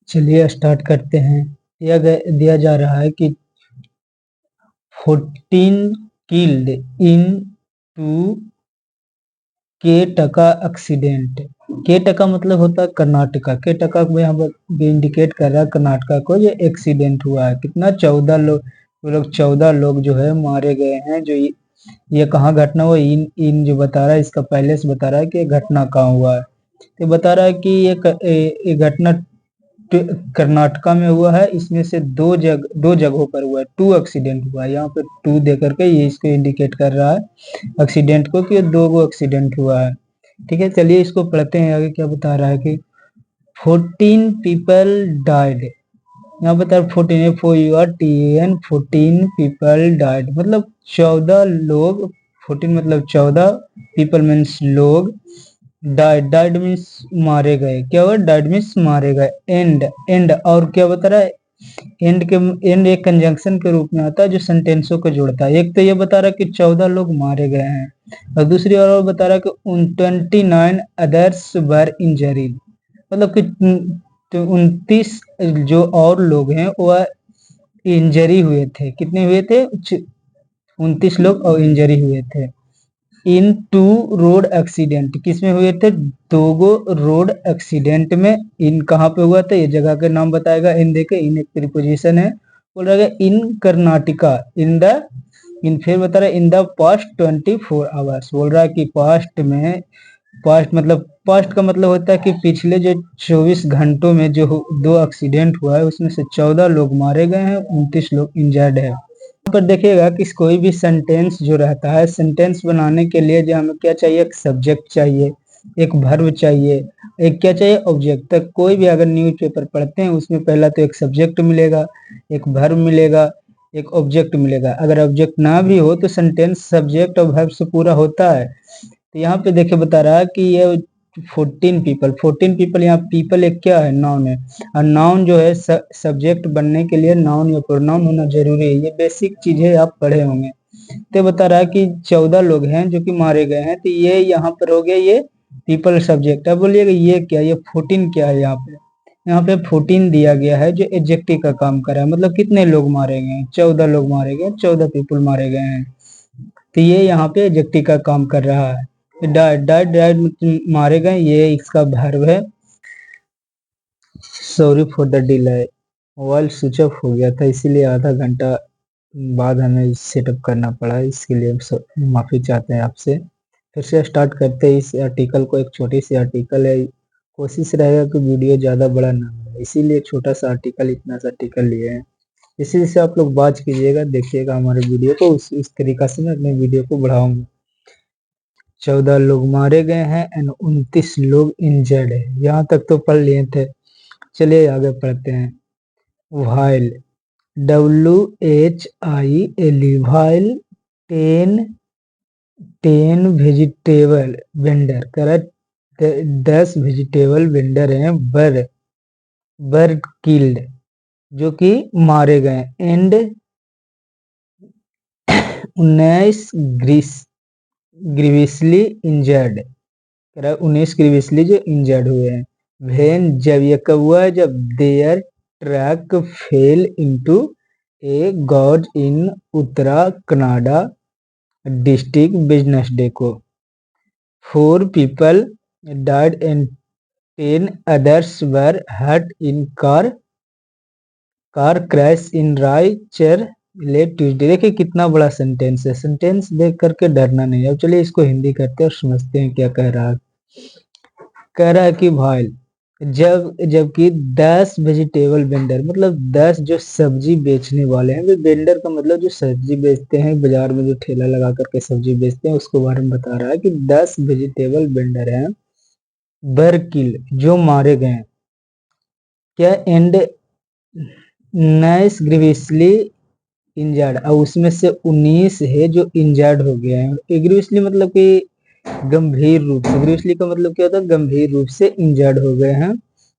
चलिए स्टार्ट करते हैं। दिया जा रहा है कि 14 किल्ड इन 2 केटका एक्सीडेंट। केटका मतलब होता है कर्नाटका। केटका को यहाँ पर इंडिकेट कर रहा है कर्नाटका को ये एक्सीडेंट हुआ है। कितना 14 लोग, वो लोग 14 लोग जो है मारे गए हैं। जो ये कहाँ घटना हुआ, इन इन जो बता रहा है इसका पहले से बता रहा है कि ये घटना कहाँ हुआ है। तो बता रहा है कि ये घटना कर्नाटका में हुआ है। इसमें से दो जगहों पर हुआ है, 2 एक्सीडेंट हुआ है। यहाँ पे 2 दे करके ये इसको इंडिकेट कर रहा है एक्सीडेंट को कि 2 गो एक्सीडेंट हुआ है। ठीक है, चलिए इसको पढ़ते हैं। आगे क्या बता रहा है कि 14 पीपल डाइड। यहाँ बता रहा 14 FOURTEN 14 पीपल डाइड मतलब 14 लोग। 14 मतलब 14, पीपल मीन्स लोग, डाइड डाइड मीन्स मारे गए। क्या हुआ, डाइड मीन्स मारे गए। एंड एंड और क्या बता रहा है, एंड एक कंजंक्शन के रूप में आता है जो सेंटेंसों को जोड़ता है। एक तो ये बता रहा है कि 14 लोग मारे गए हैं, और दूसरी और बता रहा है कि 29 अदर्स वर इंजरीड मतलब कि 29 जो और लोग हैं वह इंजरी हुए थे। कितने हुए थे, 29 लोग और इंजरी हुए थे। इन 2 रोड एक्सीडेंट, किसमें हुए थे, 2 गो रोड एक्सीडेंट में। इन कहाँ पे हुआ था, ये जगह के नाम बताएगा। इन देखे, इन एक प्रीपोजिशन है। बोल रहा है इन कर्नाटका, इन फिर बता रहा है इन द पास्ट 24 आवर्स। बोल रहा है कि पास्ट में, पास्ट का मतलब होता है कि पिछले जो 24 घंटों में जो 2 एक्सीडेंट हुआ है उसमें से 14 लोग मारे गए हैं, 29 लोग इंजर्ड है। पर देखिएगा कि कोई भी सेंटेंस जो रहता है, सेंटेंस बनाने के लिए जो हमें क्या चाहिए, एक सब्जेक्ट चाहिए, एक वर्ब चाहिए, एक क्या चाहिए, ऑब्जेक्ट। तक कोई भी अगर न्यूज़पेपर पढ़ते हैं उसमें पहला तो एक सब्जेक्ट मिलेगा, एक वर्ब मिलेगा, एक ऑब्जेक्ट मिलेगा। अगर ऑब्जेक्ट ना भी हो तो सेंटेंस सब्जेक्ट और वर्ब से पूरा होता है। तो यहाँ पे देखिए बता रहा है कि ये 14 पीपल, यहाँ पीपल एक क्या है, नाउन है। और नाउन जो है सब्जेक्ट बनने के लिए नाउन या प्रोनाउन होना जरूरी है। ये बेसिक चीज है, आप पढ़े होंगे। तो बता रहा है कि 14 लोग हैं जो कि मारे गए हैं। तो ये यहाँ पर हो गया ये पीपल सब्जेक्ट। अब बोलिएगा ये क्या, ये 14 क्या है। यहाँ पे 14 दिया गया है जो एडजेक्टिव का काम कर रहा है। मतलब कितने लोग मारे गए हैं, 14 लोग मारे गए, 14 पीपल मारे गए हैं। तो ये यहाँ पे एडजेक्टिव का काम कर रहा है। डाइड डाइड डाइड मारे गए, ये इसका वर्ब है। Sorry for the delay, mobile switch off हो गया था इसीलिए आधा घंटा बाद हमें सेटअप करना पड़ा। इसके लिए हम माफ़ी चाहते हैं आपसे। फिर से स्टार्ट करते हैं इस आर्टिकल को। एक छोटी सी आर्टिकल है, कोशिश रहेगा कि वीडियो ज़्यादा बड़ा ना हो, इसीलिए छोटा सा आर्टिकल, इतना सा आर्टिकल लिए हैं। इसी से आप लोग बात कीजिएगा, देखिएगा हमारे वीडियो को। इस तरीका से मैं अपने वीडियो को बढ़ाऊंगा। 14 लोग मारे गए हैं एंड 29 लोग इंजर्ड है। यहाँ तक तो पढ़ लिए थे। चलिए आगे पढ़ते हैं। While, WHILE, while 10 vegetable vendor, correct, 10 vegetable vendor हैं बर किल्ड जो कि मारे गए, एंड 19 ग्रीवियसली इंजर्ड, 19 ग्रीवियसली जो इंजर्ड हुए हैं। वेन, जब ये कब हुआ है, जब there truck fell into a gorge in Uttara Kannada district business day को। 4 people died and 10 others were hurt in car crash in Raichur late Tuesday. देखिए कितना बड़ा सेंटेंस है। सेंटेंस देख करके डरना नहीं। अब चलिए इसको हिंदी करते हैं और समझते हैं क्या कह रहा है। कह रहा है कि भाई जबकि 10 वेजिटेबल वेंडर मतलब 10 जो सब्जी बेचने वाले हैं। वे वेंडर का मतलब जो सब्जी बेचते हैं, बाजार में जो ठेला लगा करके सब्जी बेचते हैं, उसके बारे में बता रहा है कि 10 वेजिटेबल वेंडर हैं बर किल जो मारे गए हैं। क्या, एंड 19 ग्रीवियसली इंजर्ड, और उसमें से 19 है जो इंजर्ड हो गए हैं। ग्रीवियसली मतलब कि गंभीर रूप से। ग्रीवियसली का मतलब क्या होता है, गंभीर रूप से इंजर्ड हो गए हैं।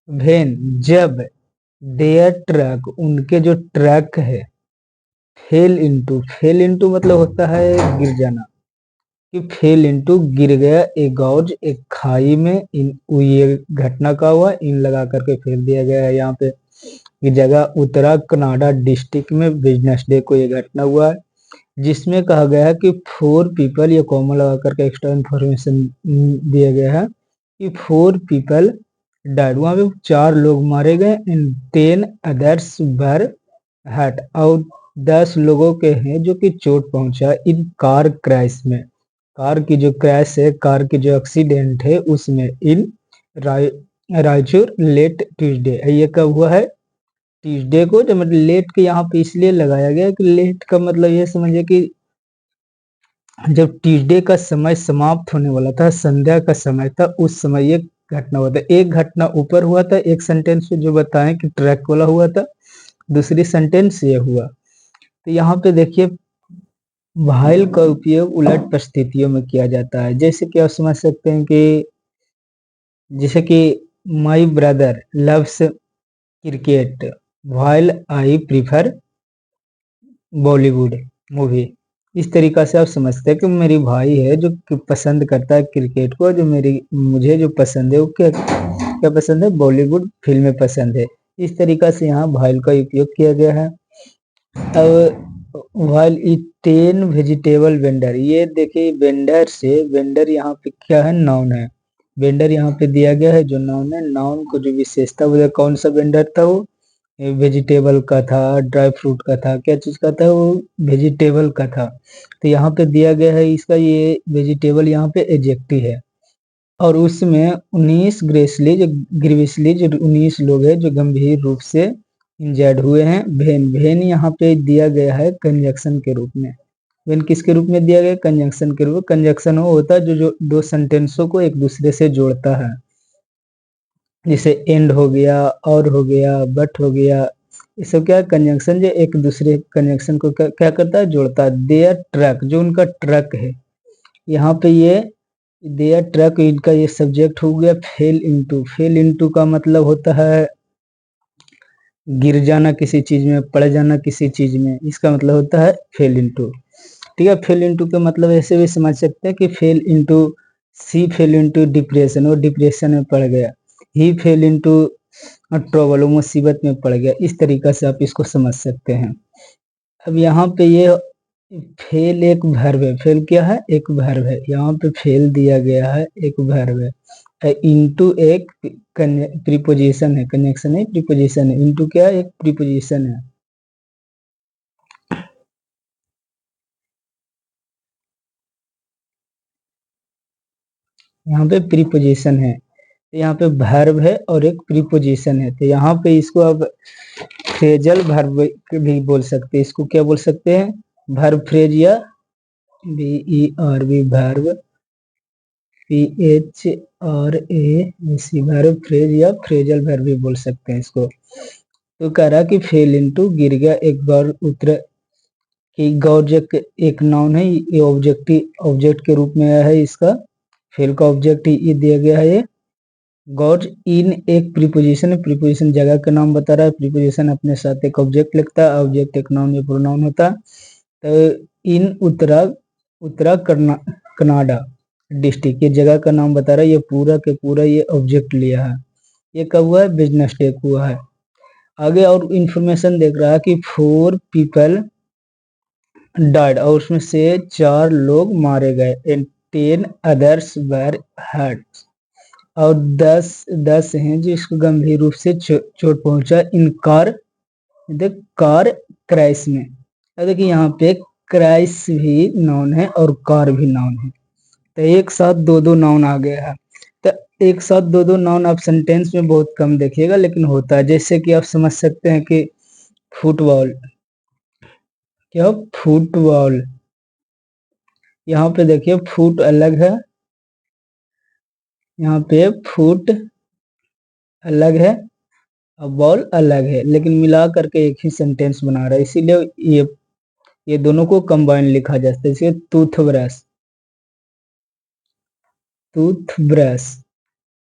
वेन, जब देयर ट्रक, उनके जो ट्रक है, फेल इनटू मतलब होता है गिर जाना। कि फेल इनटू गिर गया ए गॉर्ज एक खाई में, इन ये घटना का हुआ, इन लगा करके फेल दिया गया है यहाँ पे। ये जगह उत्तरा कनाडा डिस्ट्रिक्ट में बिजनेस डे को ये घटना हुआ है, जिसमें कहा गया है कि 4 पीपल, ये कॉमा लगा करके एक्स्ट्रा इंफॉर्मेशन दिया गया है कि 4 पीपल डाइड, वहां पे 4 लोग मारे गए, इन 10 अदर्स वर हर्ट, और 10 लोगों के हैं जो कि चोट पहुंचा इन कार क्रैश में। कार की जो क्रैश है, कार की जो एक्सीडेंट है उसमें, इन रायचूर लेट ट्यूसडे, ये कब हुआ है? ट्यूसडे को। जो मतलब लेट के यहाँ पे इसलिए लगाया गया कि लेट का मतलब ये समझे कि जब ट्यूसडे का समय समाप्त होने वाला था, संध्या का समय था, उस समय ये घटना हुआ था। एक घटना ऊपर हुआ था एक सेंटेंस में जो बताएं कि ट्रक वाला हुआ था, दूसरी सेंटेंस ये हुआ। तो यहाँ पे देखिए व्हाइल का उपयोग उलट परिस्थितियों में किया जाता है, जैसे कि आप समझ सकते हैं कि जैसे कि my brother loves cricket while I prefer Bollywood movie. इस तरीका से आप समझते हैं कि मेरी भाई है जो पसंद करता है क्रिकेट को, जो मुझे जो पसंद है वो क्या क्या पसंद है? बॉलीवुड फिल्में पसंद है। इस तरीका से यहाँ भाइल का उपयोग किया गया है। अब व्हाइल ई 10 वेजिटेबल वेंडर, ये देखिए वेंडर से, वेंडर यहाँ पे क्या है? नाउन है। वेंडर यहाँ पे दिया गया है जो नाउन है, नाउन को जो विशेषता वो कौन सा वेंडर था? वो वेजिटेबल का था, ड्राई फ्रूट का था, क्या चीज का था? वो वेजिटेबल का था। तो यहाँ पे दिया गया है इसका, ये वेजिटेबल यहाँ पे एडजेक्टिव है, और उसमें 19 ग्रीवियसली जो 19 लोग हैं जो गंभीर रूप से इंजर्ड हुए हैं। भेन, भेन यहाँ पे दिया गया है कंजक्शन के रूप में। भेन किसके रूप में दिया गया? कंजक्शन के रूप में। कंजक्शन वो होता है जो दो सेंटेंसों को एक दूसरे से जोड़ता है, जैसे एंड हो गया, और हो गया, बट हो गया, ये सब क्या है? कंजंक्शन, जो एक दूसरे कंजंक्शन को क्या करता है? जोड़ता है। देयर ट्रक, जो उनका ट्रक है, यहाँ पे ये देयर ट्रक, इनका ये सब्जेक्ट हो गया। फेल इनटू, फेल इनटू का मतलब होता है गिर जाना किसी चीज में, पड़ जाना किसी चीज में, इसका मतलब होता है फेल इनटू। ठीक है, फेल इनटू का मतलब ऐसे भी समझ सकते हैं कि फेल इनटू, सी फेल इनटू डिप्रेशन, वो डिप्रेशन में पड़ गया। ही फेल इनटू ट्रबल, वो मुसीबत में पड़ गया। इस तरीका से आप इसको समझ सकते हैं। अब यहाँ पे ये फेल एक वर्ब है। फेल क्या है? एक वर्ब है। यहाँ पे फेल दिया गया है, एक वर्ब है। इनटू एक प्रीपोजिशन है, कनेक्शन है, प्रीपोजिशन है। इनटू क्या है? एक प्रीपोजिशन है। यहाँ पे प्रीपोजिशन है, यहाँ पे वर्ब है और एक प्रीपोजिशन है। तो यहाँ पे इसको अब फ्रेजल वर्ब भी बोल सकते हैं। इसको क्या बोल सकते हैं? वर्ब फ्रेज, या VERB verb, PHRAC verb phrase, या फ्रेजल वर्ब भी बोल सकते हैं इसको। तो कह रहा कि फेल इनटू गिर गया एक गौर उतर कि गॉर्जेक्ट एक नाउन है, ये ऑब्जेक्ट के रूप में आया है। इसका फेल का ऑब्जेक्ट ये दिया गया है, ये गॉड इन एक प्रीपोजिशन है। प्रीपोजिशन जगह का नाम बता रहा है, प्रीपोजिशन अपने साथ एक ऑब्जेक्ट लिखता है, ऑब्जेक्ट एक नाउन या प्रोनाउन होता है। तो इन उत्तरा कनाडा डिस्ट्रिक्ट, ये जगह का नाम बता रहा है, ये पूरा के पूरा ये ऑब्जेक्ट लिया है। ये कब हुआ है? बिजनेस डे हुआ है। आगे और इंफॉर्मेशन देख रहा है कि 4 पीपल डाइड, और उसमें से 4 लोग मारे गए, एंड 10 अदर्स वर हर्ट, और 10 हैं जो इसको गंभीर रूप से चोट पहुंचा इन कार क्रैश में। अब देखिए यहाँ पे क्रैश भी नाउन है और कार भी नाउन है, तो एक साथ दो नाउन आ गया है। तो एक साथ दो नाउन आप सेंटेंस में बहुत कम देखिएगा, लेकिन होता है। जैसे कि आप समझ सकते हैं कि फुटबॉल, क्या? फुटबॉल, यहाँ पे देखिए फुट अलग है, यहाँ पे फुट अलग है और बॉल अलग है, लेकिन मिला करके एक ही सेंटेंस बना रहा है, इसीलिए ये दोनों को कंबाइन लिखा जाता है। जैसे टूथब्रश, टूथब्रश,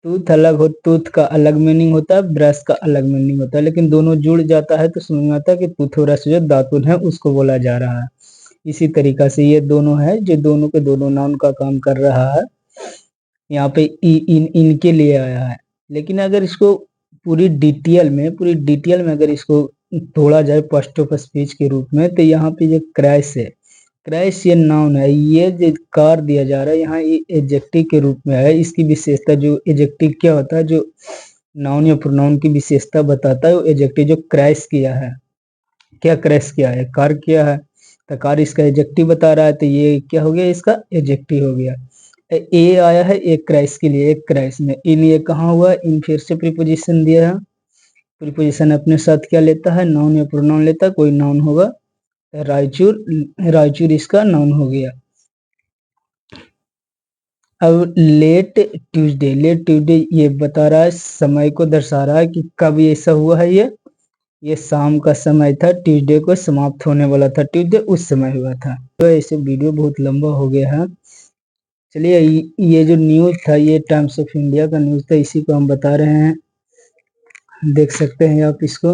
टूथ अलग हो, टूथ का अलग मीनिंग होता है, ब्रश का अलग मीनिंग होता है, लेकिन दोनों जुड़ जाता है तो समझ में आता है कि टूथब्रश जो दातुन है उसको बोला जा रहा है। इसी तरीका से ये दोनों है जो दोनों के दोनों नाउन का काम कर रहा है। यहाँ पे इनके लिए आया है। लेकिन अगर इसको पूरी डिटेल में अगर इसको तोड़ा जाए फर्स्ट ऑफ स्पीच के रूप में, तो यहाँ पे जो क्रैश है, क्रैश ये नाउन है, ये जो कार दिया जा रहा है यहाँ ये एडजेक्टिव के रूप में है। इसकी विशेषता, जो एडजेक्टिव क्या होता है, जो नाउन या प्रोनाउन की विशेषता बताता है, वो एडजेक्टिव जो क्रैश किया है, क्या क्रैश किया है, कार किया है, तो कार इसका एडजेक्टिव बता रहा है, तो ये क्या हो गया, इसका एडजेक्टिव हो गया। ए आया है एक क्रैश के लिए, एक क्रैश में इन, ये कहाँ हुआ, इन फिर से प्रीपोजिशन दिया है। प्रीपोजिशन अपने साथ क्या लेता है, नाउन या प्रोनाउन लेता है, कोई नाउन होगा। रायचूर, रायचूर इसका नाउन हो गया। अब लेट ट्यूसडे ये बता रहा है, समय को दर्शा रहा है कि कब ऐसा हुआ है। ये शाम का समय था, ट्यूसडे को समाप्त होने वाला था, ट्यूसडे उस समय हुआ था। तो ऐसे वीडियो बहुत लंबा हो गया है। चलिए, ये जो न्यूज़ था ये टाइम्स ऑफ इंडिया का न्यूज़ था, इसी को हम बता रहे हैं, देख सकते हैं आप इसको।